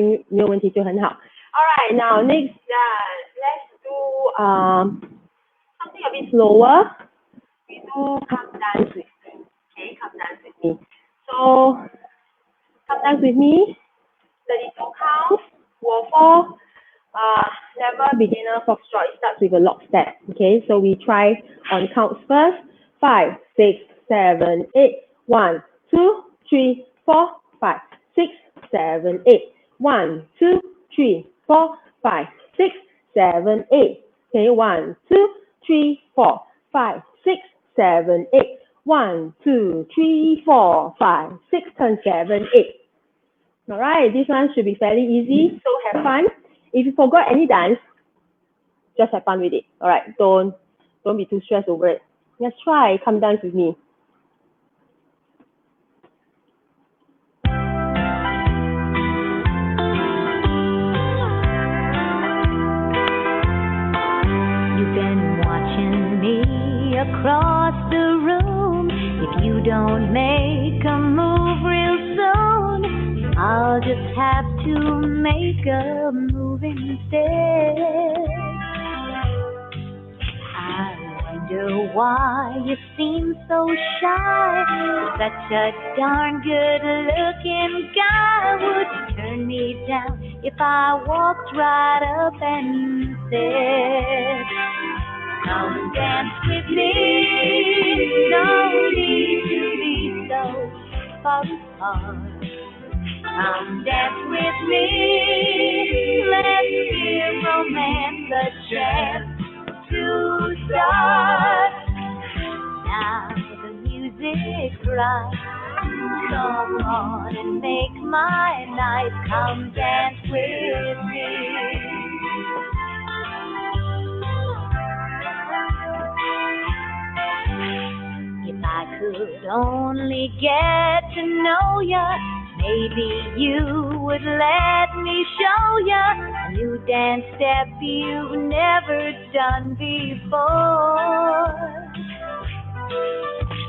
没有问题就很好。Alright, now next, let's do something a bit slower. We do come dance with me. Okay, come dance with me. So, come dance with me. 32 counts. Wall 4. Level beginner foxtrot. It starts with a lock step. Okay, so we try on counts first. 5, 6, 7, 8. 1, 2, 3, 4, 5, 6, 7, 8. 1, 2, 3, 4, 5, 6, 7, 8. Okay, 1, 2, 3, 4, 5, 6, 7, 8. 1, 2, 3, 4, 5, 6, 7, 8. Alright, this one should be fairly easy, so have fun. If you forgot any dance, just have fun with it. Alright, don't be too stressed over it. Let's try, come dance with me. You've been watching me across the room. If you don't make a move real soon, I'll just have to make a move instead. I wonder why you seem so shy. Such a darn good-looking guy would turn me down if I walked right up and said, come dance with me. No need to be so far apart. Come dance with me. Let's give romance a chance to start. Now the music's right. Come on and make my night. Come dance with me. If I could only get to know ya, maybe you would let me show ya a new dance step you've never done before.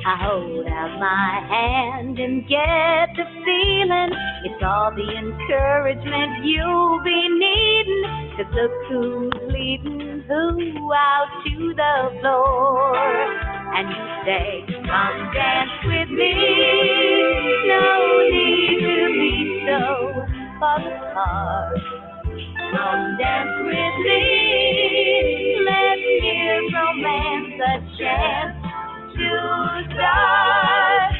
I hold out my hand and get the feeling it's all the encouragement you'll be needing. 'Cause look who's leading who out to the floor. And you say, come dance with me. No need to be so far apart. Come dance with me. Let's give romance a chance to start.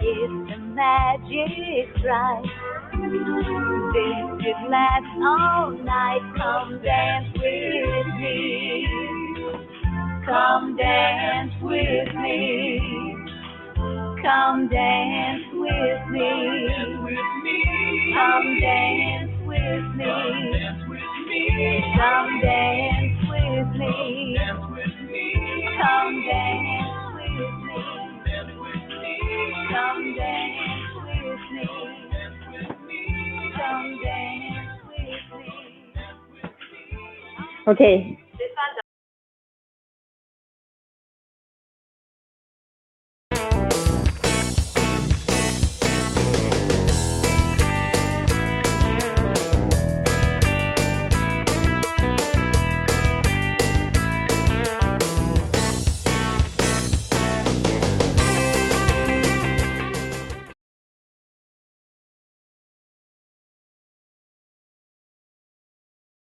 If the magic's right, this could last all night. Come dance with me. Come dance with me. Come dance with me. Come dance with me. Come dance with me. Come dance with me. Come dance with me. Come dance with me. Okay,